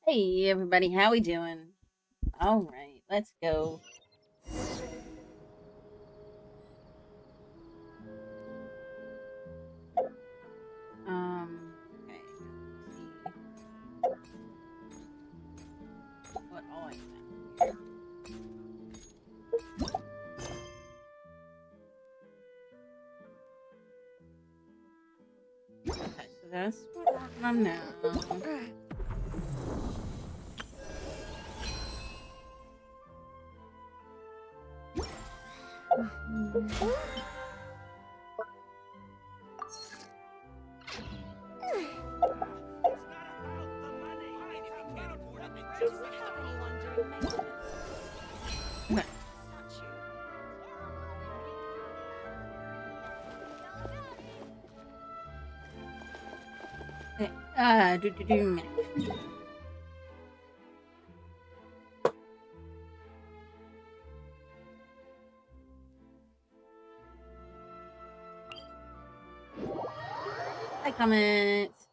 Hey everybody, how we doing? All right, let's go. Okay. Let's see what all I found here. Okay, so that's what we're working on now. Okay. Okay. Do. Hi, comments.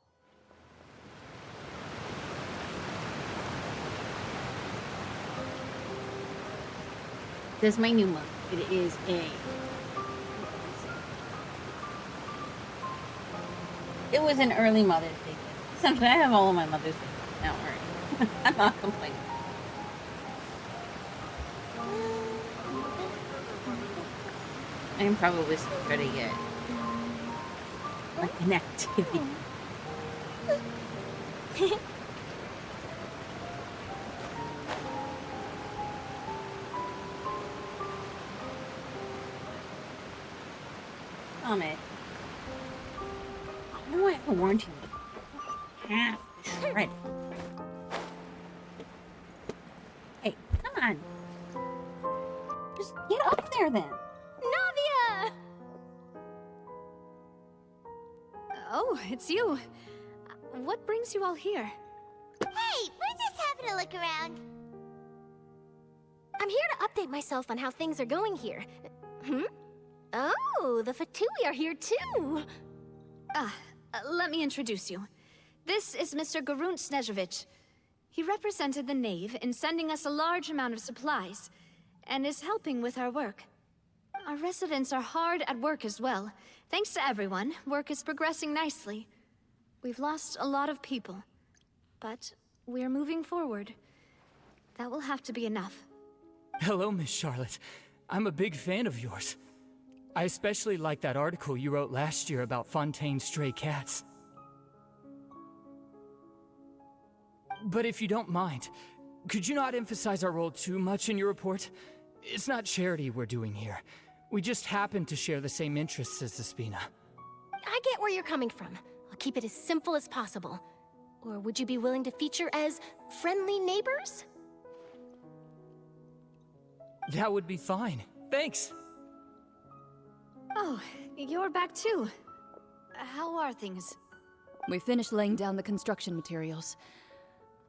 This is my new one. It is a. It was an early Mother's Day gift. Essentially, I have all of my Mother's Day gifts now. Already. I'm not complaining. I am probably still trying to get like an activity. Comment. I know I have a warranty. Half shredded. Hey, come on. Just get up there then. Navia! Oh, it's you. What brings you all here? Hey, we're just having a look around. I'm here to update myself on how things are going here. Oh, the Fatui are here too! Let me introduce you. This is Mr. Garunt Snežević. He represented the Knave in sending us a large amount of supplies, and is helping with our work. Our residents are hard at work as well. Thanks to everyone, work is progressing nicely. We've lost a lot of people, but we're moving forward. That will have to be enough. Hello, Miss Charlotte. I'm a big fan of yours. I especially like that article you wrote last year about Fontaine's stray cats. But if you don't mind, could you not emphasize our role too much in your report? It's not charity we're doing here. We just happen to share the same interests as the Spina. I get where you're coming from. I'll keep it as simple as possible. Or would you be willing to feature as friendly neighbors? That would be fine. Thanks. Oh, you're back too. How are things? We finished laying down the construction materials.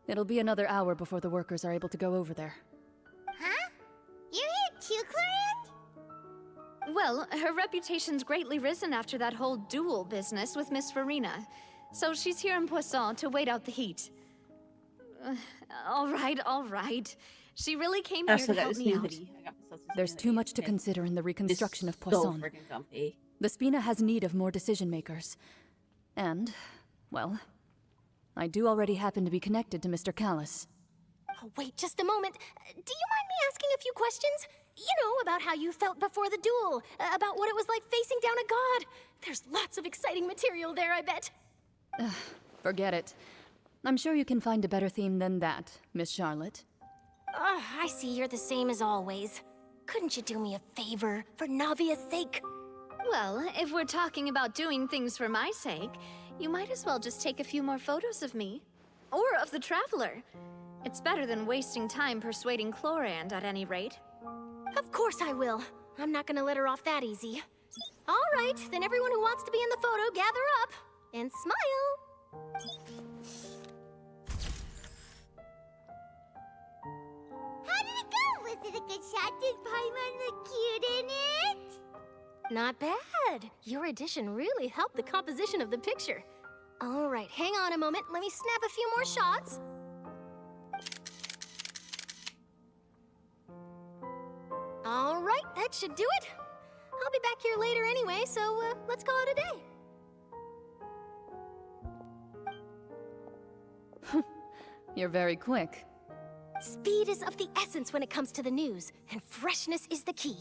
It'll be another hour before the workers are able to go over there. Huh? You're here too, Clarant? Well, her reputation's greatly risen after that whole duel business with Miss Farina. So she's here in Poisson to wait out the heat. All right. She really came here to help me out. There's too much to consider in the reconstruction of Poisson. So freaking comfy. The Spina has need of more decision makers. And, well, I do already happen to be connected to Mr. Callis. Oh, wait just a moment. Do you mind me asking a few questions? You know, about how you felt before the duel, about what it was like facing down a god. There's lots of exciting material there, I bet. Forget it. I'm sure you can find a better theme than that, Miss Charlotte. I see you're the same as always. Couldn't you do me a favor, for Navia's sake? Well, if we're talking about doing things for my sake, you might as well just take a few more photos of me. Or of the Traveler. It's better than wasting time persuading Chlorand at any rate. Of course I will. I'm not gonna let her off that easy. All right, then everyone who wants to be in the photo, gather up. And smile. How did it go? Was it a good shot? Did Paimon look cute in it? Not bad. Your addition really helped the composition of the picture. All right, hang on a moment. Let me snap a few more shots. that should do it. I'll be back here later anyway, so let's call it a day. You're very quick. Speed is of the essence when it comes to the news, and freshness is the key.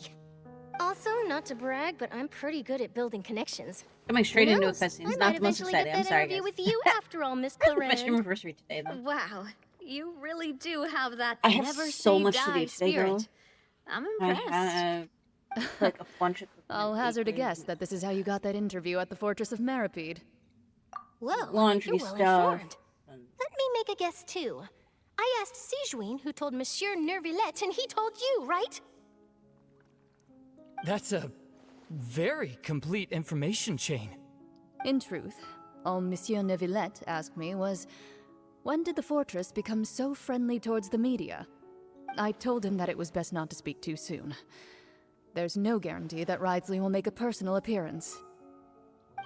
Also, not to brag, but I'm pretty good at building connections. Coming straight Who into a knows? cutscene I is might not the most eventually get exciting. I'm that sorry, interview guys. with you after all, Miss My Clarence. anniversary today, though. Wow, you really do have that I have never so say much to die do today, girl. spirit. I'm I impressed. have like a bunch of. I'll hazard a guess that this is how you got that interview at the Fortress of Meripede. Whoa, laundry you're well stuff. informed. Let me make a guess too. I asked Sijuin who told Monsieur Nervillette, and he told you, right? That's a very complete information chain. In truth, all Monsieur Neuvillette asked me was, when did the fortress become so friendly towards the media? I told him that it was best not to speak too soon. There's no guarantee that Ridsley will make a personal appearance.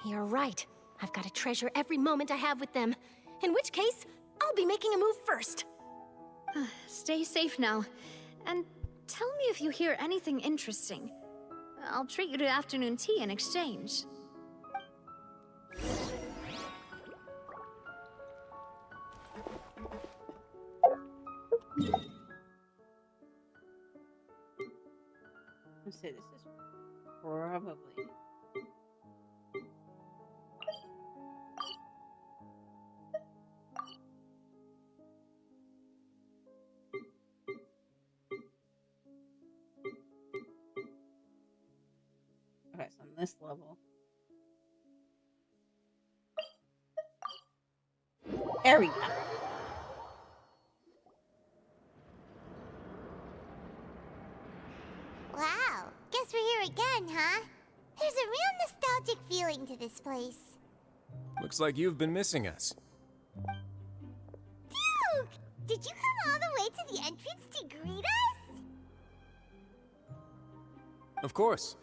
You're right. I've got to treasure every moment I have with them. In which case, I'll be making a move first. Stay safe now. And tell me if you hear anything interesting. I'll treat you to afternoon tea in exchange. Let's say this is probably. Okay, so on this level. There we go. Wow, guess we're here again, huh? There's a real nostalgic feeling to this place. Looks like you've been missing us. Duke! Did you come all the way to the entrance to greet us? Of course.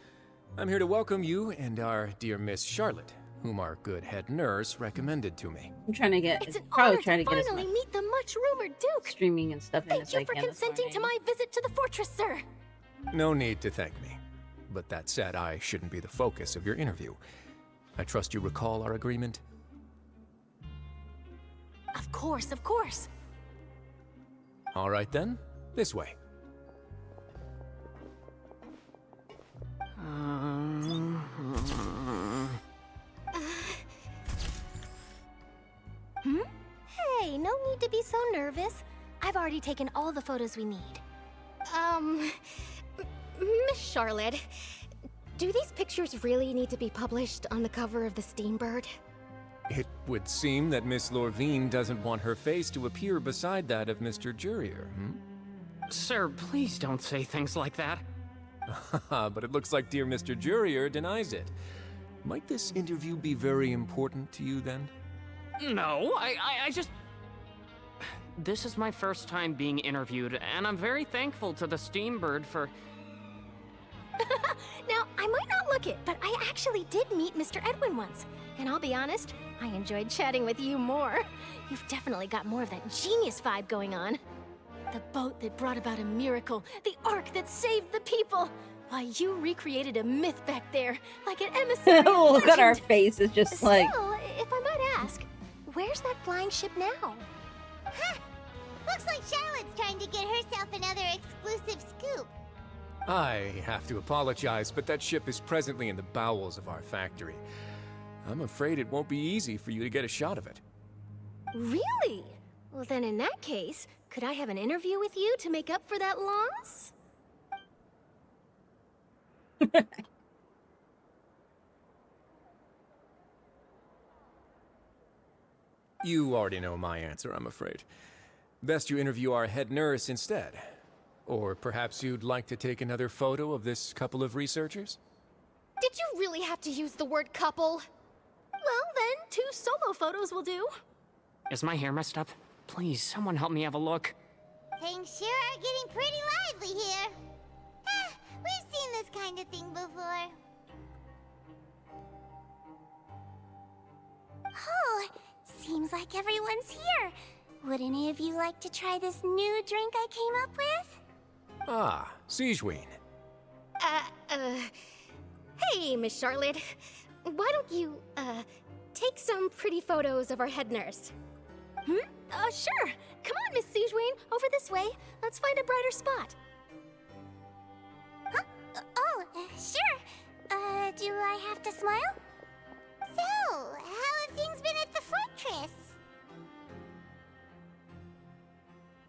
I'm here to welcome you and our dear Miss Charlotte, whom our good head nurse recommended to me. I'm trying to get. It's an probably honor trying to get as finally much meet the much-rumored Duke. streaming and stuff in Thank as you I for can this consenting to morning. my visit to the fortress, sir. No need to thank me. But that said, I shouldn't be the focus of your interview. I trust you recall our agreement? Of course, of course. All right then, this way. Hey, no need to be so nervous. I've already taken all the photos we need. Miss Charlotte, do these pictures really need to be published on the cover of the Steambird? It would seem that Miss Lorvine doesn't want her face to appear beside that of Mr. Jurier, Sir, please don't say things like that. But it looks like dear Mr. Jurier denies it. Might this interview be very important to you then? No, I just... This is my first time being interviewed, and I'm very thankful to the Steambird for... Now, I might not look it, but I actually did meet Mr. Edwin once. And I'll be honest, I enjoyed chatting with you more. You've definitely got more of that genius vibe going on. The boat that brought about a miracle, the ark that saved the people. Why, you recreated a myth back there, like an emissary of Look at our legend. faces, just Still, like. if I might ask, where's that flying ship now? Huh! Looks like Charlotte's trying to get herself another exclusive scoop. I have to apologize, but that ship is presently in the bowels of our factory. I'm afraid it won't be easy for you to get a shot of it. Really? Well, then in that case, could I have an interview with you to make up for that loss? You already know my answer, I'm afraid. Best you interview our head nurse instead. Or perhaps you'd like to take another photo of this couple of researchers? Did you really have to use the word couple? Well, then, 2 solo photos will do. Is my hair messed up? Please, someone help me have a look. Things sure are getting pretty lively here. We've seen this kind of thing before. Oh, seems like everyone's here. Would any of you like to try this new drink I came up with? Ah, Sijuin. Hey, Miss Charlotte. Why don't you, take some pretty photos of our head nurse? Sure. Come on, Miss Siegewayne. Over this way. Let's find a brighter spot. Huh? Sure. Do I have to smile? So, how have things been at the fortress?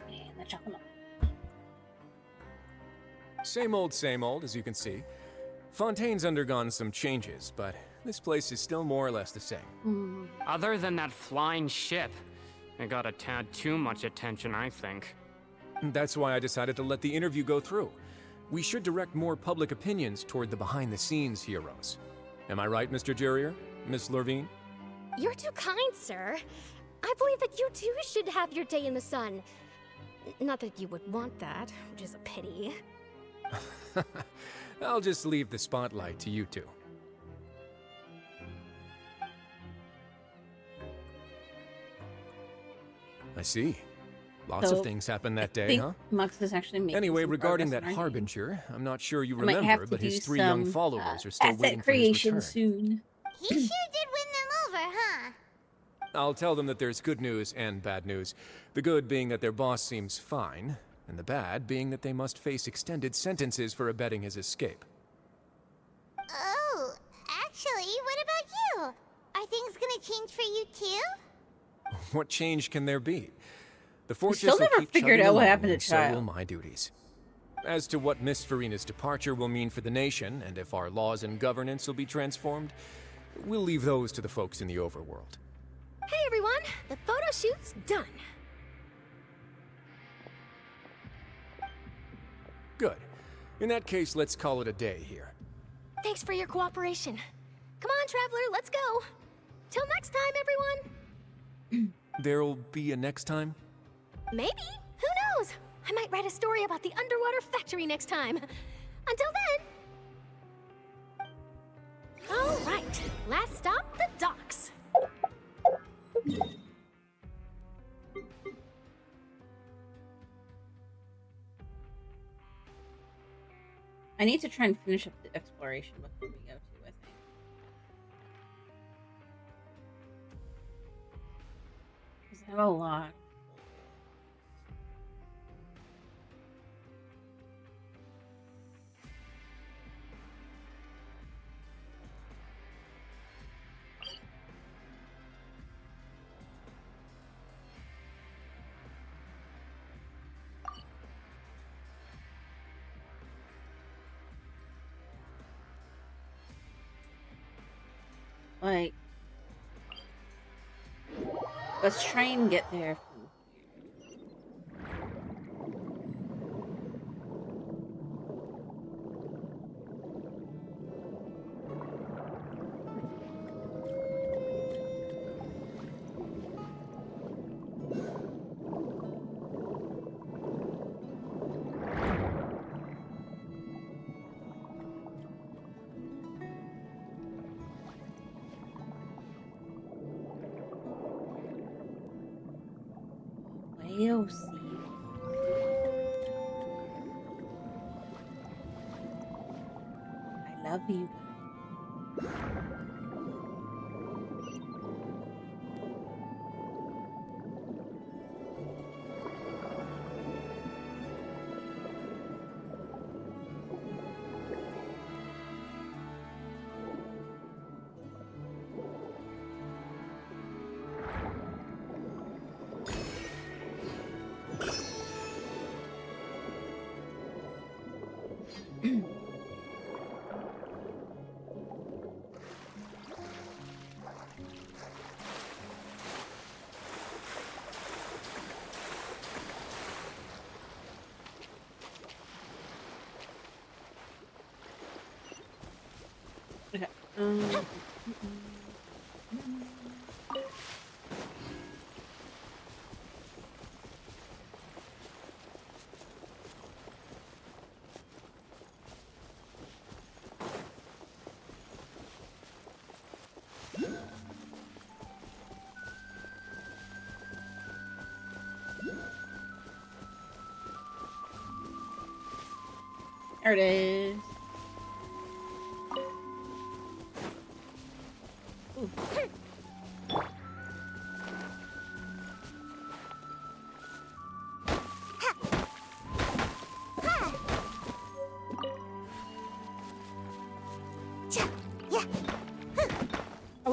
And the chocolate. Same old, as you can see. Fontaine's undergone some changes, but this place is still more or less the same. Other than that flying ship, it got a tad too much attention, I think. That's why I decided to let the interview go through. We should direct more public opinions toward the behind-the-scenes heroes. Am I right, Mr. Jurrier? Miss Lurvine? You're too kind, sir. I believe that you too should have your day in the sun. Not that you would want that, which is a pity. I'll just leave the spotlight to you two. I see. Lots So, of things happened I that day, think huh? Mux is actually making Anyway, some regarding progress that on our game. Harbinger, I'm not sure you I might have remember, to but his do 3 young some, followers are still waiting asset for his creation return. soon. He sure did win them over, huh? I'll tell them that there's good news and bad news. The good being that their boss seems fine, and the bad being that they must face extended sentences for abetting his escape. Oh, actually, what about you? Are things gonna change for you too? What change can there be? The fortress still will never keep figured chugging out what along, happened to and so will Child. my duties. As to what Miss Farina's departure will mean for the nation, and if our laws and governance will be transformed, we'll leave those to the folks in the overworld. Hey everyone, the photo shoot's done. Good. In that case, let's call it a day here. Thanks for your cooperation. Come on, Traveler, let's go. Till next time, everyone. There'll be a next time? Maybe. Who knows? I might write a story about the underwater factory next time. Until then. All right. Last stop, the docks. I need to try and finish up the exploration before we go to, I think. Because I have a lot. Like, let's try and get there from whale seal. I love you. Okay. There it is.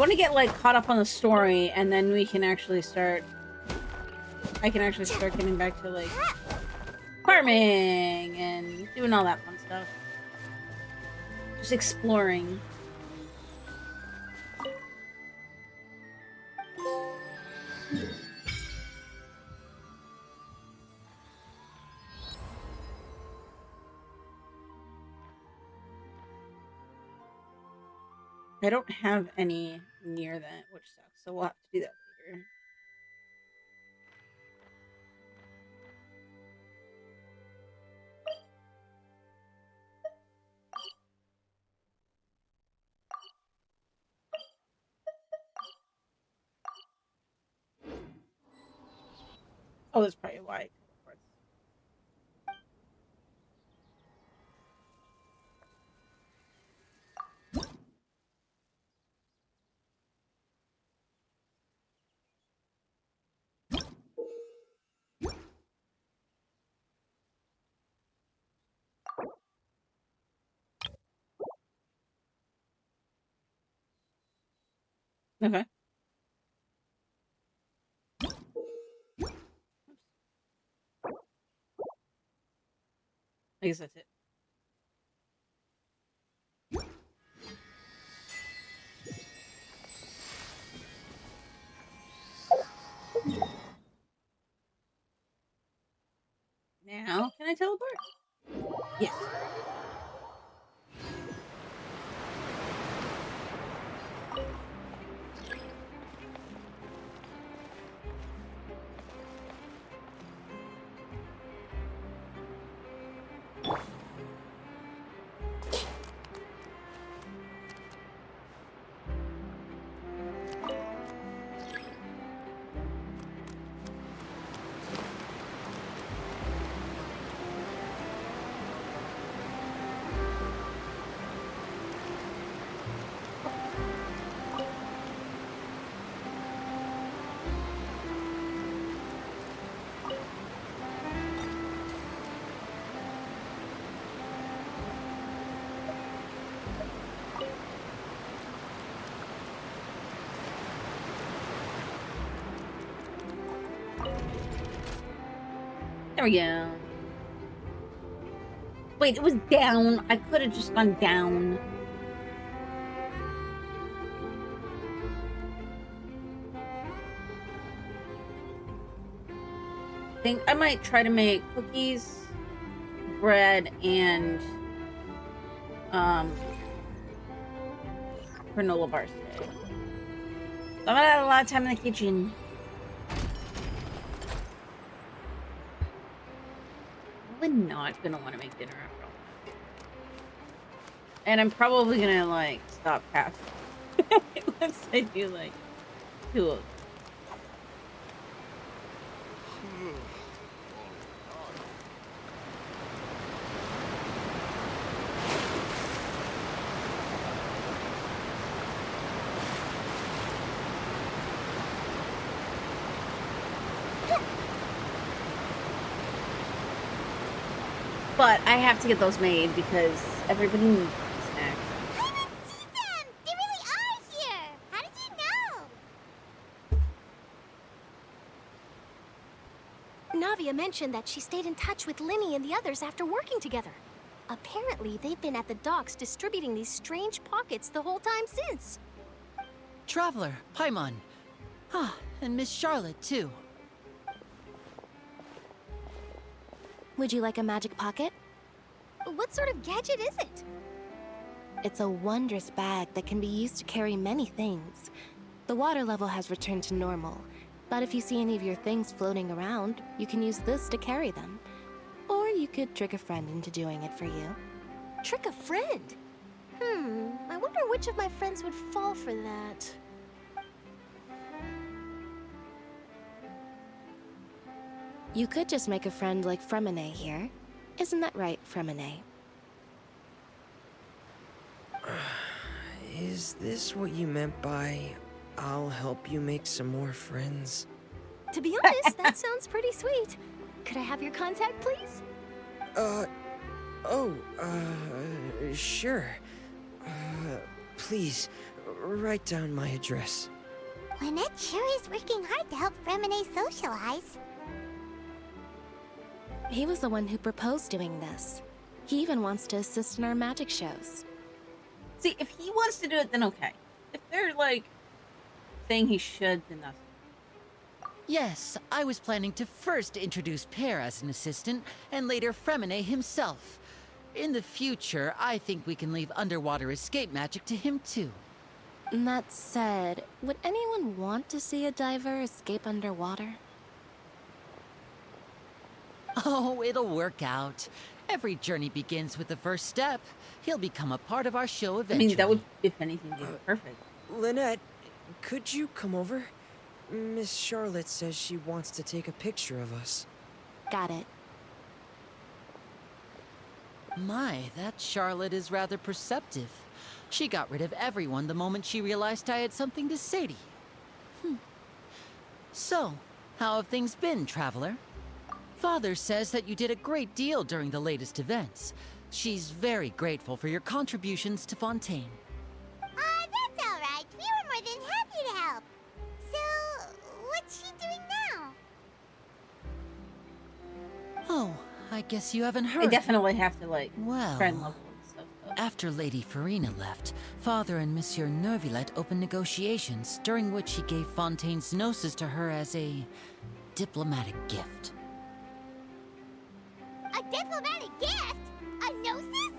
want to get like caught up on the story, and then we can actually start. I can actually start getting back to like farming and doing all that fun stuff. Just exploring. I don't have any near that, which sucks. So we'll have to do that later. Oh, that's probably why. Okay. I guess that's it. Now, can I teleport? Yes. There we go. Wait, it was down. I could have just gone down. I think I might try to make cookies, bread, and granola bars today. I'm gonna have a lot of time in the kitchen. Probably not gonna want to make dinner after all that. And I'm probably gonna like stop half unless I do like 2 of them. But I have to get those made because everybody needs snacks. I didn't see them! They really are here! How did you know? Navia mentioned that she stayed in touch with Linny and the others after working together. Apparently, they've been at the docks distributing these strange pockets the whole time since. Traveler, Paimon. Ah, and Miss Charlotte, too. Would you like a magic pocket? What sort of gadget is it? It's a wondrous bag that can be used to carry many things. The water level has returned to normal, but if you see any of your things floating around, you can use this to carry them. Or you could trick a friend into doing it for you. Trick a friend? I wonder which of my friends would fall for that. You could just make a friend like Fremine here. Isn't that right, Fremine? Is this what you meant by, I'll help you make some more friends? To be honest, that sounds pretty sweet. Could I have your contact, please? Sure. Please, write down my address. Lynette sure is working hard to help Fremine socialize. He was the one who proposed doing this. He even wants to assist in our magic shows. See, if he wants to do it, then okay. If they're, like, saying he should, then that's... Yes, I was planning to first introduce Pear as an assistant, and later Fremine himself. In the future, I think we can leave underwater escape magic to him too. That said, would anyone want to see a diver escape underwater? Oh, it'll work out. Every journey begins with the first step. He'll become a part of our show I eventually. mean, that would, if anything, be perfect. Lynette, could you come over? Miss Charlotte says she wants to take a picture of us. Got it. My, that Charlotte is rather perceptive. She got rid of everyone the moment she realized I had something to say to you. So, how have things been, Traveler? Father says that you did a great deal during the latest events. She's very grateful for your contributions to Fontaine. That's all right. We were more than happy to help. So, what's she doing now? Oh, I guess you haven't heard. I definitely have to, like, Well, try and level and stuff, though. after Lady Farina left, Father and Monsieur Neuvillette opened negotiations, during which he gave Fontaine's gnosis to her as a diplomatic gift. A diplomatic gift? A gnosis?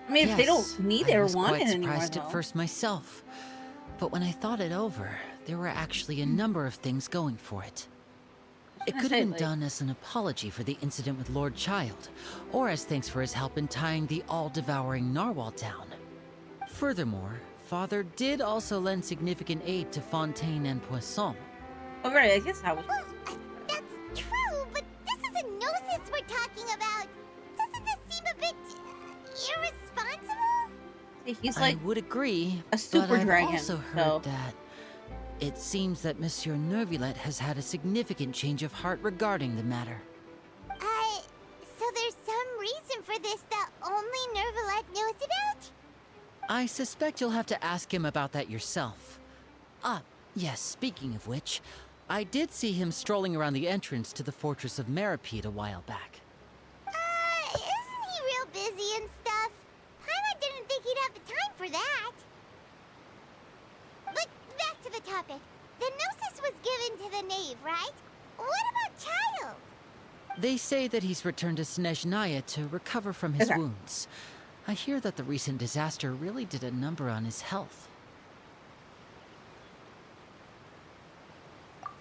I mean, if they don't need it or want it I was quite anymore, surprised though. at first myself. But when I thought it over, there were actually a number of things going for it. It gonna could say, have been like- done as an apology for the incident with Lord Child, or as thanks for his help in tying the all-devouring narwhal down. Furthermore, Father did also lend significant aid to Fontaine and Poisson. Oh, right, I guess I was... Well, that's true, but this is a gnosis we're talking about. Doesn't this seem a bit irresponsible? He's like I would agree, a super but I've dragon, also heard so... that it seems that Monsieur Neuvillette has had a significant change of heart regarding the matter. So there's some reason for this that only Neuvillette knows about? I suspect you'll have to ask him about that yourself. Yes, speaking of which, I did see him strolling around the entrance to the Fortress of Meripede a while back. Isn't he real busy and stuff? Paimon didn't think he'd have the time for that. But back to the topic. The gnosis was given to the knave, right? What about Child? They say that he's returned to Snezhnaya to recover from his Okay. wounds. I hear that the recent disaster really did a number on his health.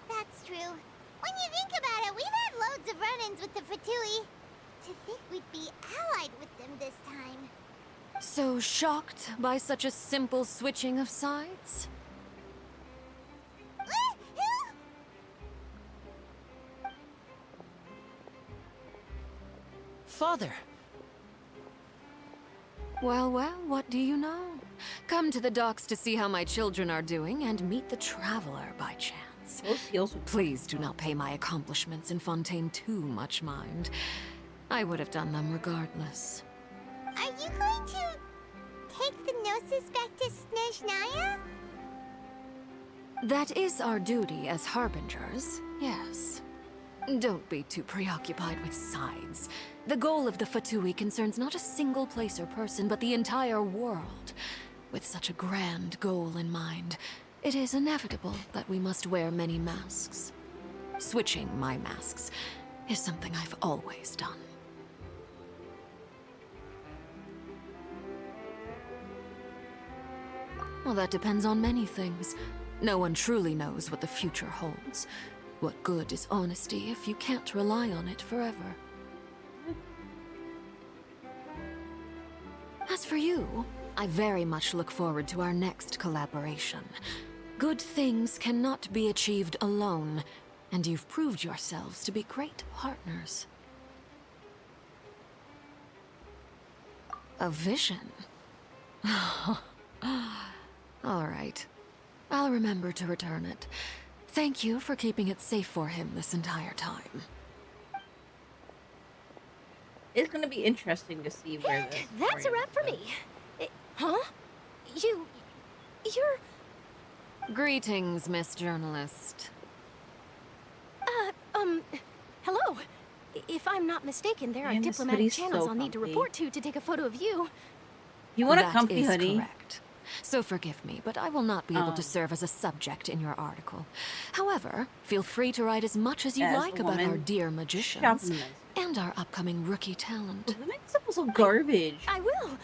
That's true. When you think about it, we've had loads of run-ins with the Fatui. To think we'd be allied with them this time. So shocked by such a simple switching of sides? Father! Well, well, what do you know? Come to the docks to see how my children are doing and meet the Traveler by chance. Those heels would... Please do not pay my accomplishments in Fontaine too much mind. I would have done them regardless. Are you going to take the gnosis back to Snezhnaya? That is our duty as harbingers, yes. Don't be too preoccupied with sides. The goal of the Fatui concerns not a single place or person, but the entire world. With such a grand goal in mind, it is inevitable that we must wear many masks. Switching my masks is something I've always done. Well, that depends on many things. No one truly knows what the future holds. What good is honesty if you can't rely on it forever? As for you, I very much look forward to our next collaboration. Good things cannot be achieved alone, and you've proved yourselves to be great partners. A vision? All right. I'll remember to return it. Thank you for keeping it safe for him this entire time. It's gonna be interesting to see where this... That's a story wrap for goes. me. Huh? You're... Greetings, Miss Journalist. Hello. If I'm not mistaken, there are Man, this diplomatic hoodie's channels so I'll need to comfy. report to take a photo of you. You want a That comfy is hoodie? correct. So forgive me, but I will not be able to serve as a subject in your article. However, feel free to write as much as you As a like about our woman, dear shop magicians in the men's and our upcoming rookie talent. The men's stuff so garbage. I will.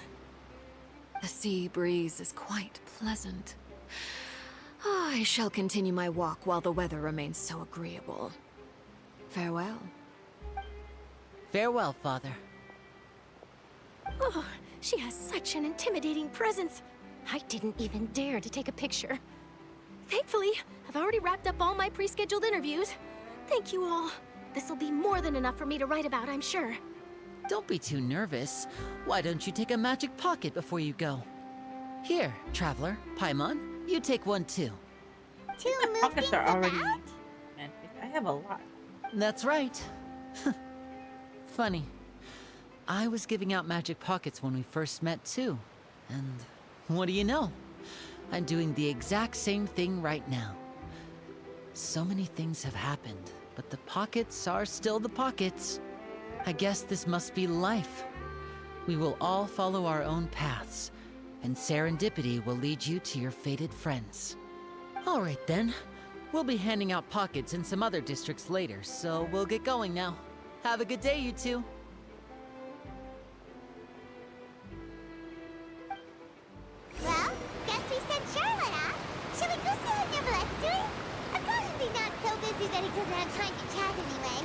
The sea breeze is quite pleasant. I shall continue my walk while the weather remains so agreeable. Farewell. Farewell, Father. Oh, she has such an intimidating presence. I didn't even dare to take a picture. Thankfully, I've already wrapped up all my pre-scheduled interviews. Thank you all. This'll be more than enough for me to write about, I'm sure. Don't be too nervous. Why don't you take a magic pocket before you go? Here, Traveler, Paimon, you take one too. Two My pockets are movements already about? magic. I have a lot. That's right. Funny. I was giving out magic pockets when we first met too. And what do you know? I'm doing the exact same thing right now. So many things have happened, but the pockets are still the pockets. I guess this must be life. We will all follow our own paths, and serendipity will lead you to your fated friends. All right then. We'll be handing out pockets in some other districts later, so we'll get going now. Have a good day, you two. Well, guess we sent Charlotte off. Shall we go see what Nicolette's doing? As long as he's not so busy that he doesn't have time to chat anyway.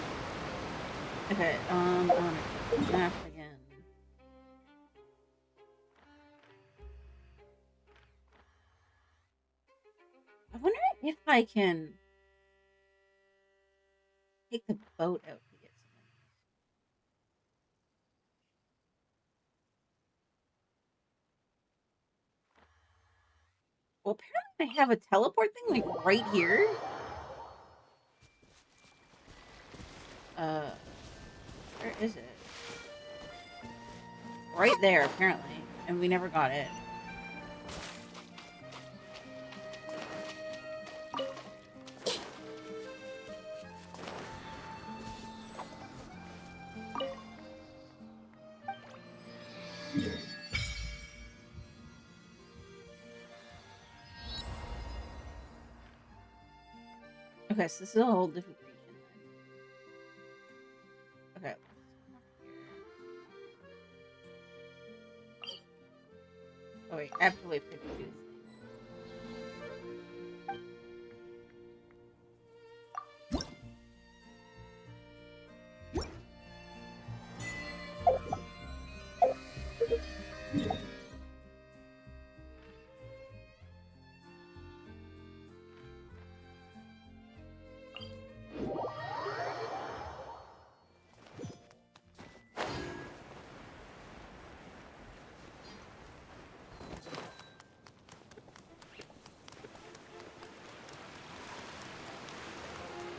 Okay, on a map again. I wonder if I can take the boat out to get some of these. Well, apparently I have a teleport thing like right here. Where is it? Right there, apparently, and we never got it. Okay, so this is a whole different region. Okay. Oh wait, I have to wait for it to do this thing.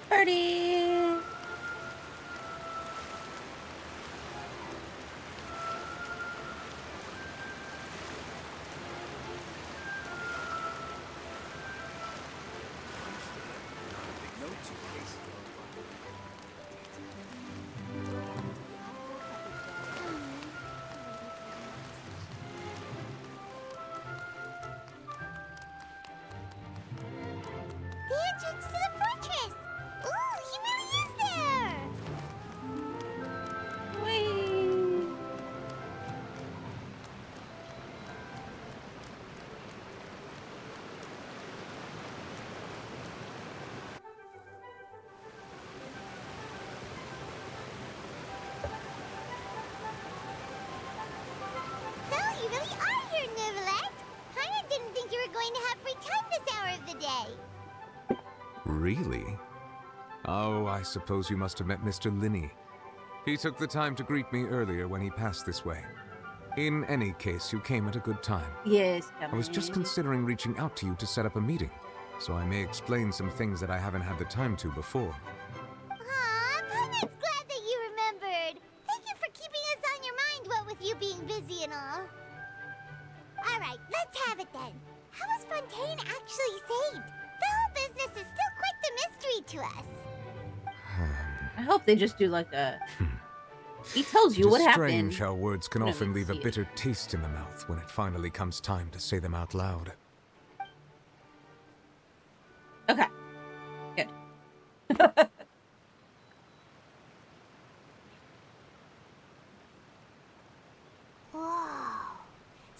Party! The entrance to the fortress! Ooh, he really is there! Whee! So, you really are here, Nicolette! Paimon didn't think you were going to have free time this hour of the day. Really? Oh, I suppose you must have met Mr. Linney. He took the time to greet me earlier when he passed this way. In any case, you came at a good time. Yes, I was just Dominic. considering reaching out to you to set up a meeting, so I may explain some things that I haven't had the time to before. Aw, Paimon's glad that you remembered. Thank you for keeping us on your mind, what with you being busy and all. Alright, let's have it then. to us. I hope they just do like a... He tells you It what is happened. strange how words can No, often leave a see it. bitter taste in the mouth when it finally comes time to say them out loud. Okay. Good. Whoa.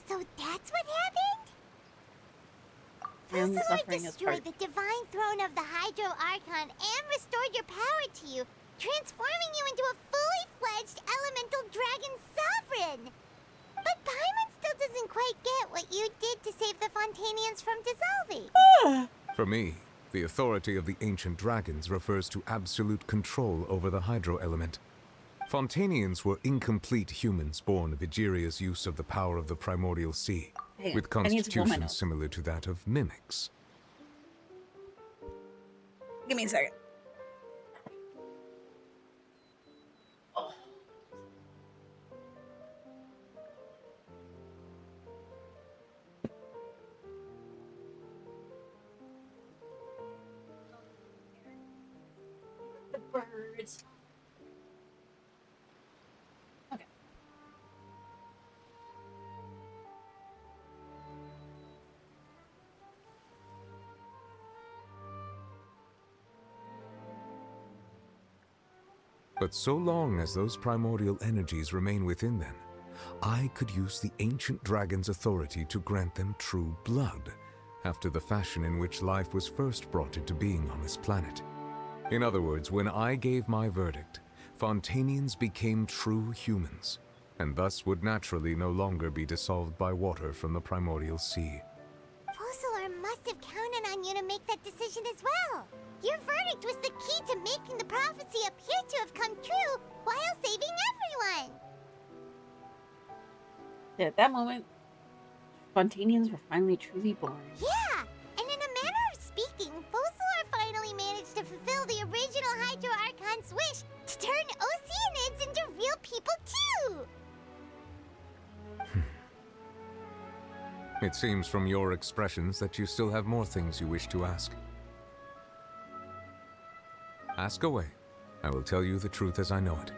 So that's what happened? And the Fossilor suffering is destroyed part. the divine throne of the Hydro Archon and restored your power to you, transforming you into a fully fledged elemental dragon sovereign. But Paimon still doesn't quite get what you did to save the Fontanians from dissolving. For me, the authority of the ancient dragons refers to absolute control over the hydro element. Fontanians were incomplete humans born of Egeria's use of the power of the primordial sea, Hang on, with I need to blow my constitutions nose. similar to that of mimics. Give me a second. The birds. Okay. But so long as those primordial energies remain within them, I could use the ancient dragon's authority to grant them true blood, after the fashion in which life was first brought into being on this planet. In other words, when I gave my verdict, Fontanians became true humans, and thus would naturally no longer be dissolved by water from the primordial sea. Fossilor must have counted on you to make that decision as well. Your verdict was the key to making the prophecy appear to have come true while saving everyone. At that moment, Fontanians were finally truly born. Yeah, and in a manner of speaking, Fossilor finally managed to fulfill the original Hydro Archon's wish to turn Oceanids into real people too. It seems from your expressions that you still have more things you wish to ask. Ask away. I will tell you the truth as I know it.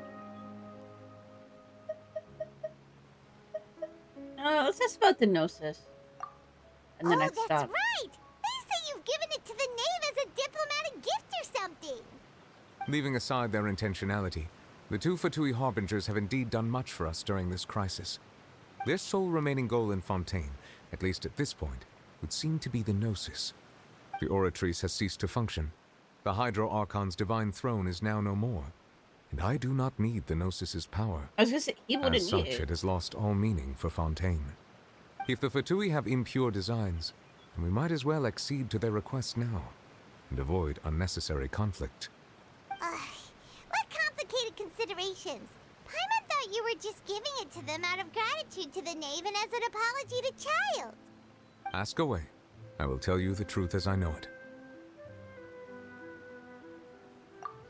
Let's ask about the Gnosis. And the Oh, next that's stop. right. They say you've given it to the knave as a diplomatic gift or something. Leaving aside their intentionality, the two Fatui Harbingers have indeed done much for us during this crisis. Their sole remaining goal in Fontaine, at least at this point, would seem to be the Gnosis. The Oratrice has ceased to function. The Hydro Archon's divine throne is now no more, and I do not need the Gnosis's power. I was gonna say, he wouldn't As need such, it. it has lost all meaning for Fontaine. If the Fatui have impure designs, then we might as well accede to their request now, and avoid unnecessary conflict. What complicated considerations. Paimon thought you were just giving it to them out of gratitude to the knave and as an apology to Child. Ask away. I will tell you the truth as I know it.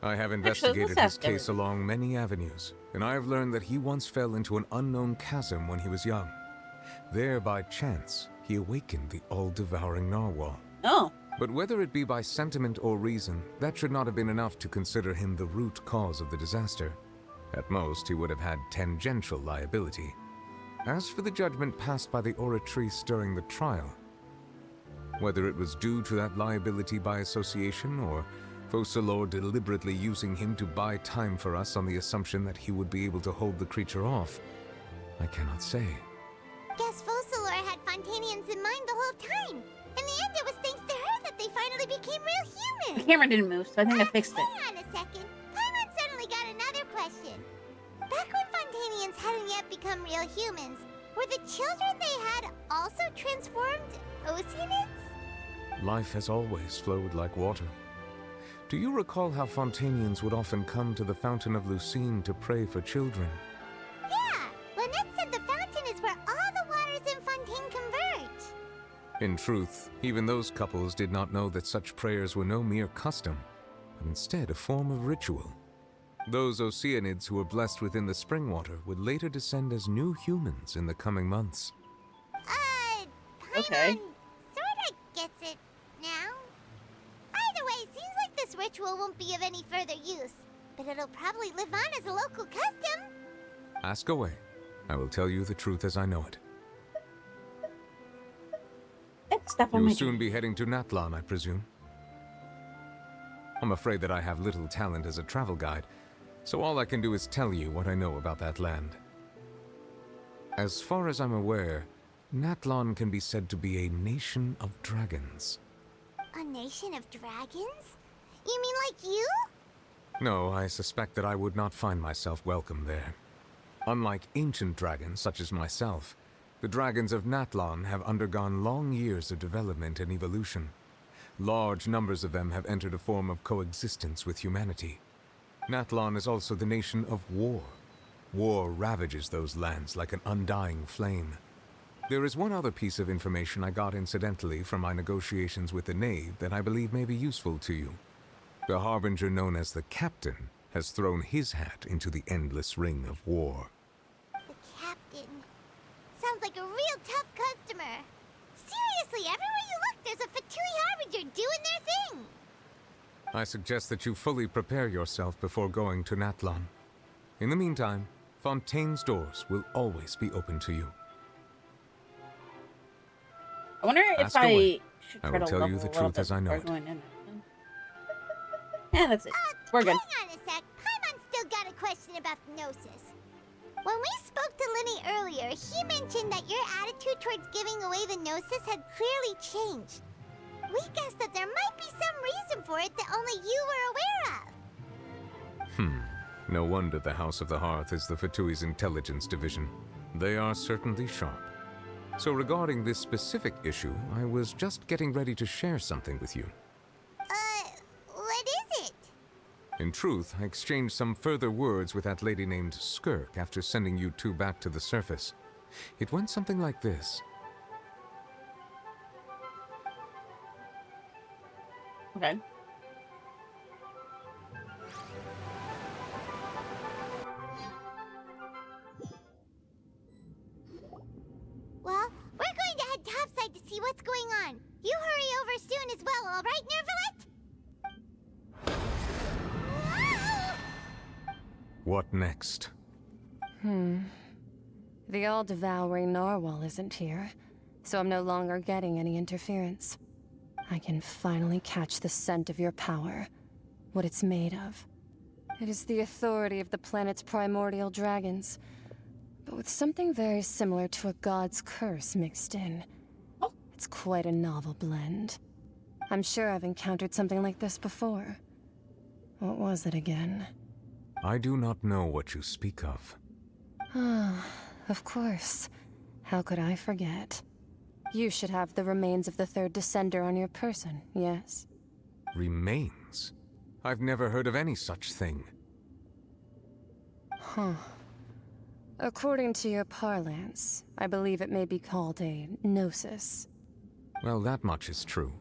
I have investigated his ask case everything. along many avenues, and I have learned that he once fell into an unknown chasm when he was young. There, by chance, he awakened the all-devouring narwhal. Oh. But whether it be by sentiment or reason, that should not have been enough to consider him the root cause of the disaster. At most, he would have had tangential liability. As for the judgment passed by the Oratrice during the trial, whether it was due to that liability by association or Fossilor deliberately using him to buy time for us on the assumption that he would be able to hold the creature off, I cannot say. Guess Fossilor had Fontanians in mind the whole time. In the end, it was thanks to her that they finally became real The humans. camera didn't move, so I think I fixed it. Hang on a second. Paimon suddenly got another question. Back when Fontanians hadn't yet become real humans, were the children they had also transformed Oceanids? Life has always flowed like water. Do you recall how Fontanians would often come to the Fountain of Lucine to pray for children? Yeah, Lynette said the fountain is where all the waters in Fontaine converge. In truth, even those couples did not know that such prayers were no mere custom, but instead a form of ritual. Those Oceanids who were blessed within the spring water would later descend as new humans in the coming months. Paimon Okay. sorta gets it now. Either way, seems like this ritual ritual won't be of any further use, but it'll probably live on as a local custom. Ask away. I will tell you the truth as I know it. Next step on You my will soon be heading to Natlan, I presume. I'm afraid that I have little talent as a travel guide, so all I can do is tell you what I know about that land. As far as I'm aware, Natlan can be said to be a nation of dragons. A nation of dragons? You mean like you? No, I suspect that I would not find myself welcome there. Unlike ancient dragons such as myself, the dragons of Natlan have undergone long years of development and evolution. Large numbers of them have entered a form of coexistence with humanity. Natlan is also the nation of war. War ravages those lands like an undying flame. There is one other piece of information I got incidentally from my negotiations with the Knave that I believe may be useful to you. The Harbinger known as the Captain has thrown his hat into the endless ring of war. The captain. Sounds like a real tough customer. Seriously, everywhere you look, there's a Fatui Harbinger doing their thing. I suggest that you fully prepare yourself before going to Natlan. In the meantime, Fontaine's doors will always be open to you. I wonder if Ask away. should I try will to tell level you the a little truth bit as I know before it. going in. Yeah, that's it. We're good. Hang on a sec. Paimon still got a question about Gnosis. When we spoke to Linny earlier, he mentioned that your attitude towards giving away the Gnosis had clearly changed. We guessed that there might be some reason for it that only you were aware of. No wonder the House of the Hearth is the Fatui's intelligence division. They are certainly sharp. So regarding this specific issue, I was just getting ready to share something with you. What is it? In truth, I exchanged some further words with that lady named Skirk after sending you two back to the surface. It went something like this. Okay. Well, we're going to head topside to see what's going on. You hurry over soon as well, all right, Nervalet? What next? The all-devouring narwhal isn't here, so I'm no longer getting any interference. I can finally catch the scent of your power, what it's made of. It is the authority of the planet's primordial dragons, but with something very similar to a god's curse mixed in. It's quite a novel blend. I'm sure I've encountered something like this before. What was it again? I do not know what you speak of. Ah, of course. How could I forget? You should have the remains of the third Descender on your person, yes? Remains? I've never heard of any such thing. Huh. According to your parlance, I believe it may be called a gnosis. Well, that much is true.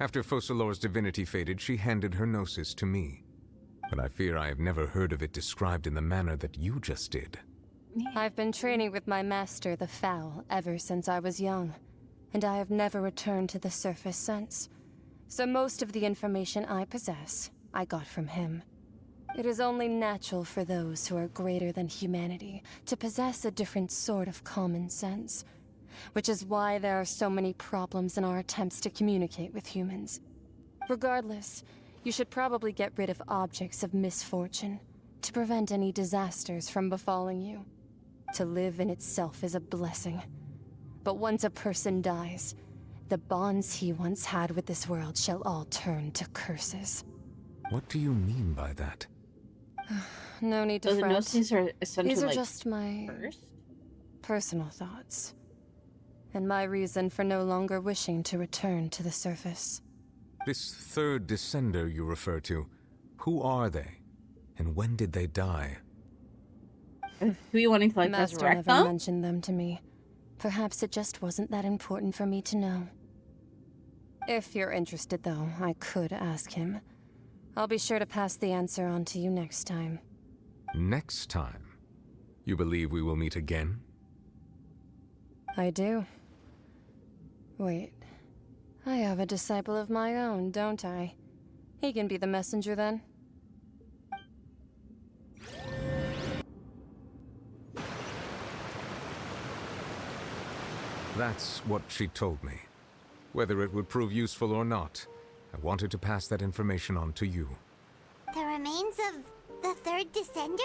After Focalor's divinity faded, she handed her gnosis to me. But I fear I have never heard of it described in the manner that you just did. I've been training with my master, the Foul, ever since I was young, and I have never returned to the surface since. So most of the information I possess, I got from him. It is only natural for those who are greater than humanity to possess a different sort of common sense, which is why there are so many problems in our attempts to communicate with humans. Regardless, you should probably get rid of objects of misfortune to prevent any disasters from befalling you. To live in itself is a blessing. But once a person dies, the bonds he once had with this world shall all turn to curses. What do you mean by that? No need to So the fret. gnosis are essentially These are like just my cursed? personal thoughts. And my reason for no longer wishing to return to the surface. This third Descender you refer to, who are they? And when did they die? Who are you wanting to like Master resurrect never them? mentioned them to me. Perhaps it just wasn't that important for me to know. If you're interested, though, I could ask him. I'll be sure to pass the answer on to you next time. Next time? You believe we will meet again? I do. Wait. I have a disciple of my own, don't I? He can be the messenger then. That's what she told me. Whether it would prove useful or not, I wanted to pass that information on to you. The remains of the third descender?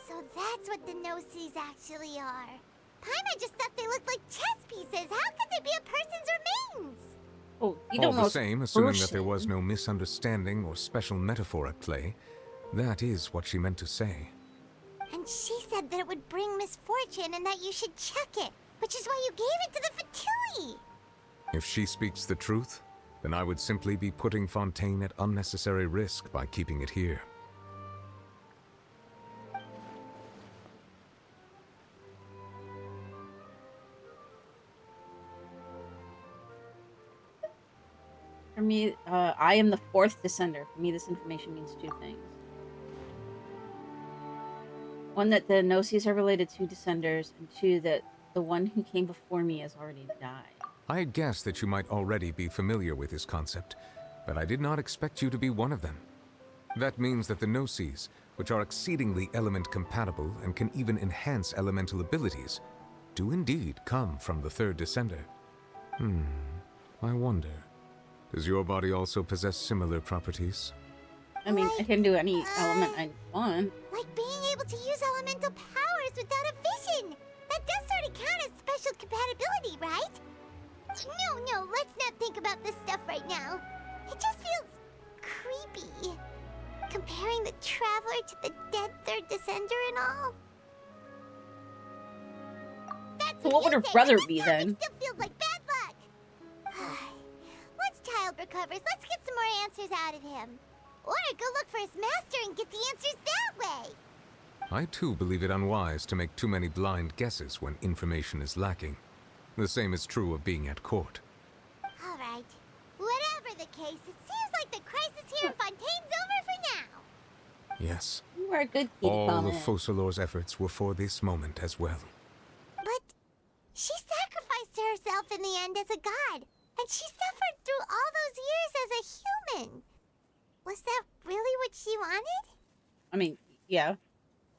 So that's what the Gnosis actually are. Paimon just thought they looked like chess pieces. How could they be a person's remains? Oh, you All don't the know. same, assuming that there was no misunderstanding or special metaphor at play, that is what she meant to say. And she said that it would bring misfortune and that you should check it, which is why you gave it to the Fatui. If she speaks the truth, then I would simply be putting Fontaine at unnecessary risk by keeping it here. For me, I am the fourth descender. For me, this information means two things. One, that the Gnosis are related to descenders, and two, that the one who came before me has already died. I had guessed that you might already be familiar with this concept, but I did not expect you to be one of them. That means that the Gnosis, which are exceedingly element compatible and can even enhance elemental abilities, do indeed come from the third descender. I wonder, does your body also possess similar properties? I mean, I can do any element I want. Like being able to use elemental powers without a vision. That does sort of count as special compatibility, right? No, let's not think about this stuff right now. It just feels creepy. Comparing the Traveler to the dead third descender and all. That's So what would her you say, brother but be this then? topic still feels like bad luck. Once Child recovers, let's get some more answers out of him. Or go look for his master and get the answers that way. I too believe it unwise to make too many blind guesses when information is lacking. The same is true of being at court. All right. Whatever the case, it seems like the crisis here in Fontaine's over for now. Yes. You are a good kid, All Comet. of Focalor's efforts were for this moment as well. But she sacrificed herself in the end as a god, and she suffered through all those years as a human. Was that really what she wanted? I mean, yeah.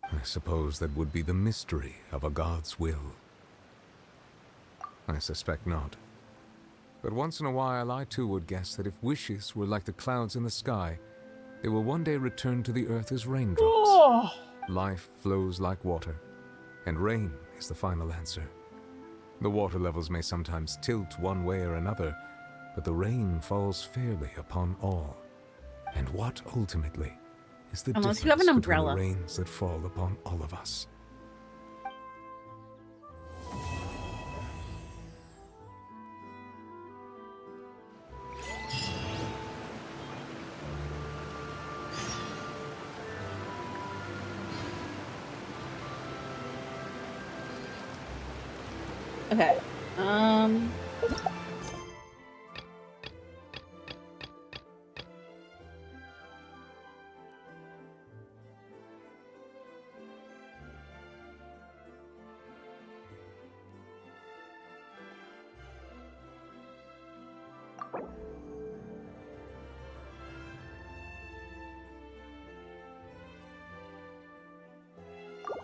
I suppose that would be the mystery of a god's will. I suspect not. But once in a while, I too would guess that if wishes were like the clouds in the sky, they will one day return to the earth as raindrops. Oh. Life flows like water, and rain is the final answer. The water levels may sometimes tilt one way or another, but the rain falls fairly upon all. And what ultimately is the Unless difference you have an between umbrella. the rains that fall upon all of us? Okay.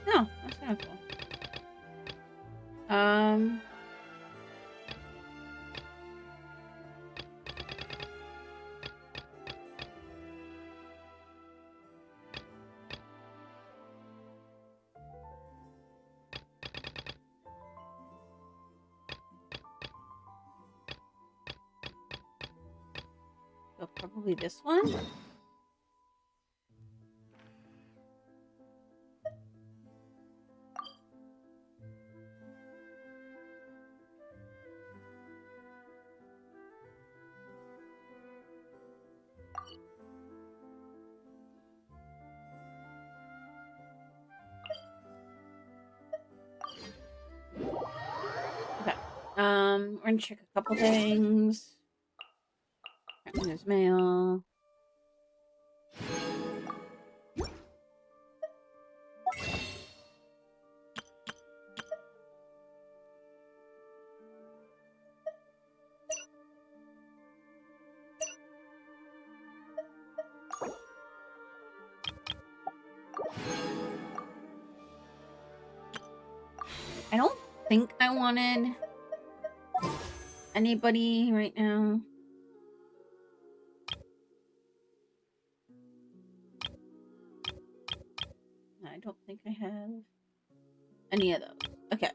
No, that's kind of cool. So probably this one. Okay. We're gonna check a couple things. Apparently there's mail. I don't think I wanted anybody right now. I don't think I have any of those. Okay.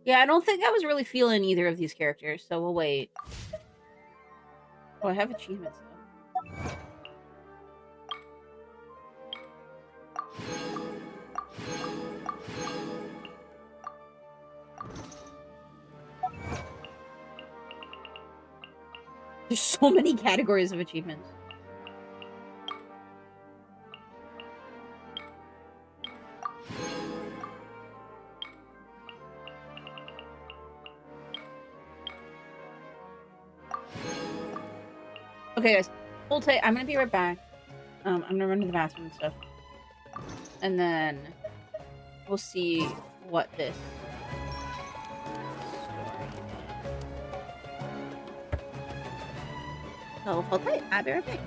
Yeah, I don't think I was really feeling either of these characters, so we'll wait. Oh, I have achievements though. There's so many categories of achievements. Okay, guys. Hold tight. I'm gonna be right back. I'm gonna run to the bathroom and stuff. And then we'll see what this story is. So hold tight. I'll be right back.